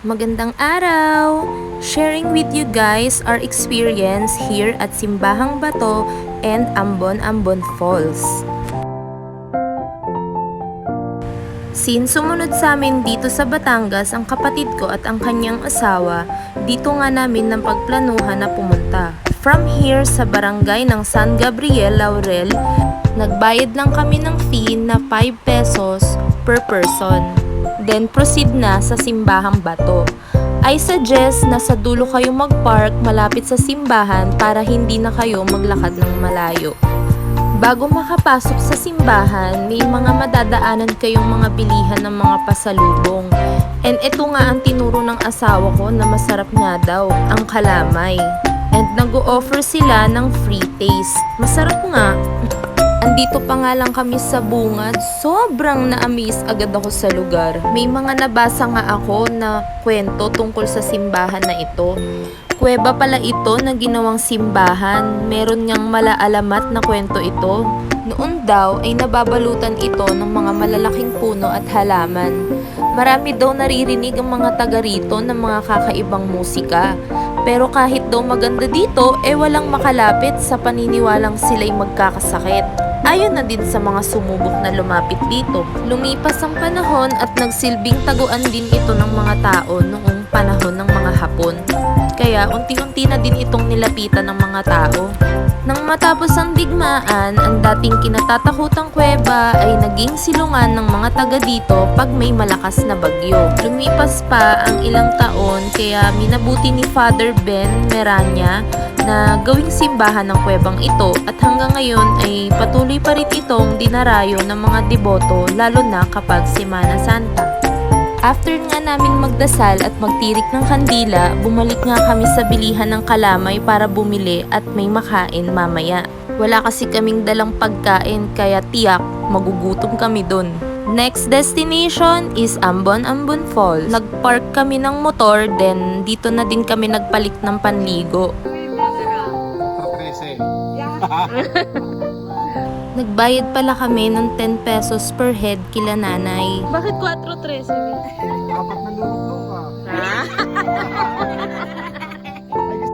Magandang araw! Sharing with you guys our experience here at Simbahang Bato and Ambon-Ambon Falls. Since sumunod sa amin dito sa Batangas ang kapatid ko at ang kanyang asawa, dito nga namin ng pagplanuhan na pumunta. From here sa barangay ng San Gabriel, Laurel, nagbayad lang kami ng fee na 5 pesos per person. Then proceed na sa Simbahang Bato. I suggest na sa dulo kayo mag-park malapit sa simbahan para hindi na kayo maglakad ng malayo. Bago makapasok sa simbahan, may mga madadaanan kayong mga bilihan ng mga pasalubong. And ito nga ang tinuro ng asawa ko na masarap nga daw, ang kalamay. And nag-o-offer sila ng free taste. Masarap nga. Andito pa nga lang kami sa bungad, sobrang na-amaze agad ako sa lugar. May mga nabasa nga ako na kwento tungkol sa simbahan na ito. Kuweba pala ito na ginawang simbahan, meron ngang malaalamat na kwento ito. Noon daw ay nababalutan ito ng mga malalaking puno at halaman. Marami daw naririnig ang mga taga rito ng mga kakaibang musika. Pero kahit daw maganda dito, walang makalapit sa paniniwalang sila'y magkakasakit. Ayon na din sa mga sumubok na lumapit dito. Lumipas ang panahon at nagsilbing taguan din ito ng mga tao noong panahon ng mga Hapon. Kaya unti-unti na din itong nilapitan ng mga tao. Nang matapos ang digmaan, ang dating kinatatakutang kuweba ay naging silungan ng mga taga dito pag may malakas na bagyo. Lumipas pa ang ilang taon kaya minabuti ni Father Ben Meranya na gawing simbahan ng kuwebang ito at hanggang ngayon ay patuloy pa rin itong dinarayo ng mga deboto lalo na kapag Semana Santa. After nga namin magdasal at magtirik ng kandila, bumalik nga kami sa bilihan ng kalamay para bumili at may makain mamaya. Wala kasi kaming dalang pagkain kaya tiyak magugutom kami dun. Next destination is Ambon-Ambon Falls. Nagpark kami ng motor, then dito na din kami nagpalit ng panligo. Nagbayad pala kami ng 10 pesos per head kila nanay. Bakit 4.13? Dapat nalulog ka.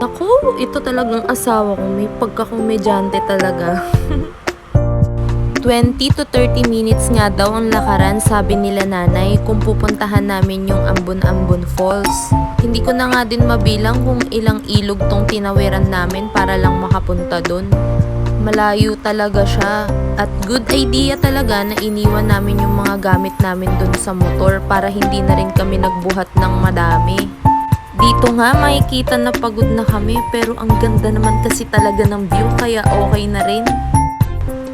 Naku, ito talagang asawa ko. May pagkakomedyante talaga. 20 to 30 minutes nga daw ang lakaran, sabi nila nanay, kung pupuntahan namin yung Ambon-Ambon Falls. Hindi ko na nga din mabilang kung ilang ilog tong tinawiran namin para lang makapunta dun. Malayo talaga siya. At good idea talaga na iniwan namin yung mga gamit namin dun sa motor para hindi na rin kami nagbuhat ng madami. Dito nga makikita na pagod na kami pero ang ganda naman kasi talaga ng view kaya okay na rin.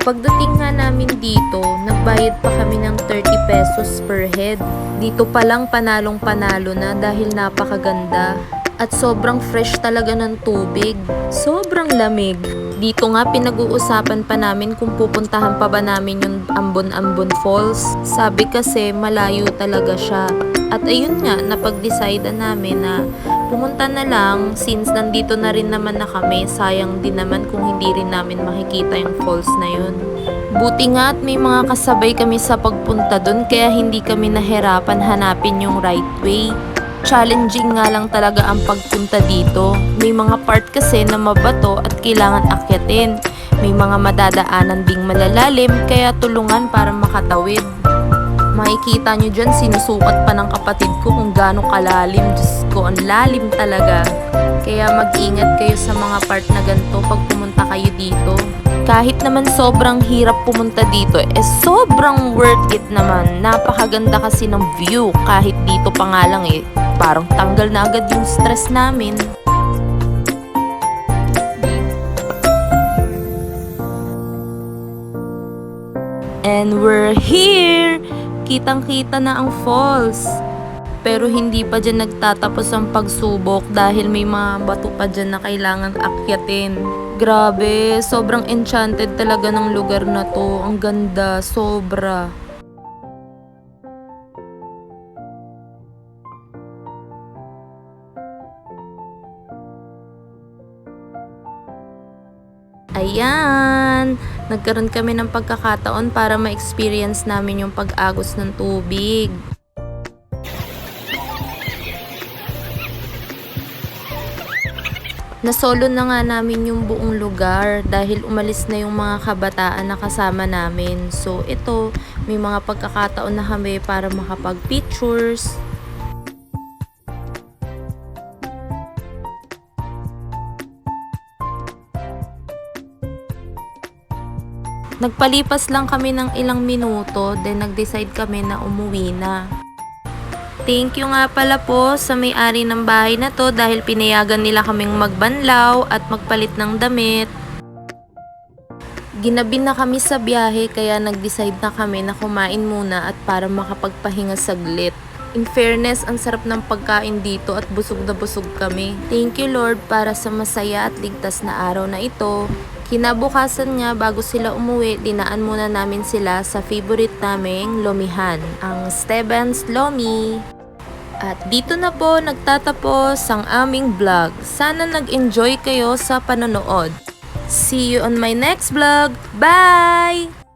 Pagdating nga namin dito, nagbayad pa kami ng 30 pesos per head. Dito pa lang panalong panalo na dahil napakaganda. At sobrang fresh talaga ng tubig. Sobrang lamig. Dito nga pinag-uusapan pa namin kung pupuntahan pa ba namin yung Ambon-Ambon Falls. Sabi kasi malayo talaga siya. At ayun nga, napag-decide namin na pumunta na lang since nandito na rin naman na kami. Sayang din naman kung hindi rin namin makikita yung falls na yun. Buti nga at may mga kasabay kami sa pagpunta dun kaya hindi kami nahirapan hanapin yung right way. Challenging nga lang talaga ang pagpunta dito. May mga part kasi na mabato at kailangan akyatin. May mga madadaanan ding malalalim kaya tulungan para makatawid. Makikita nyo dyan, sinusukat pa ng kapatid ko kung gaano kalalim. Diyos ko, ang lalim talaga. Kaya mag-ingat kayo sa mga part na ganito pag pumunta kayo dito. Kahit naman sobrang hirap pumunta dito, sobrang worth it naman. Napakaganda kasi ng view. Kahit dito pa nga lang parang tanggal na agad yung stress namin. And we're here! Kitang-kita na ang falls. Pero hindi pa dyan nagtatapos ang pagsubok dahil may mga bato pa dyan na kailangan akyatin. Grabe, sobrang enchanted talaga ng lugar na to. Ang ganda, sobra. Ayan! Nagkaroon kami ng pagkakataon para ma-experience namin yung pag-agos ng tubig. Nasolo na nga namin yung buong lugar dahil umalis na yung mga kabataan na kasama namin. So ito, may mga pagkakataon na kami para makapag-pictures. Nagpalipas lang kami ng ilang minuto, then nag-decide kami na umuwi na. Thank you nga pala po sa may-ari ng bahay na to dahil pinayagan nila kaming magbanlaw at magpalit ng damit. Ginabi na kami sa biyahe kaya nag-decide na kami na kumain muna at para makapagpahinga saglit. In fairness, ang sarap ng pagkain dito at busog na busog kami. Thank you Lord para sa masaya at ligtas na araw na ito. Kinabukasan nga bago sila umuwi, dinaan muna namin sila sa favorite naming lomihan, ang Steben's Lomi. At dito na po nagtatapos ang aming vlog. Sana nag-enjoy kayo sa panonood. See you on my next vlog. Bye!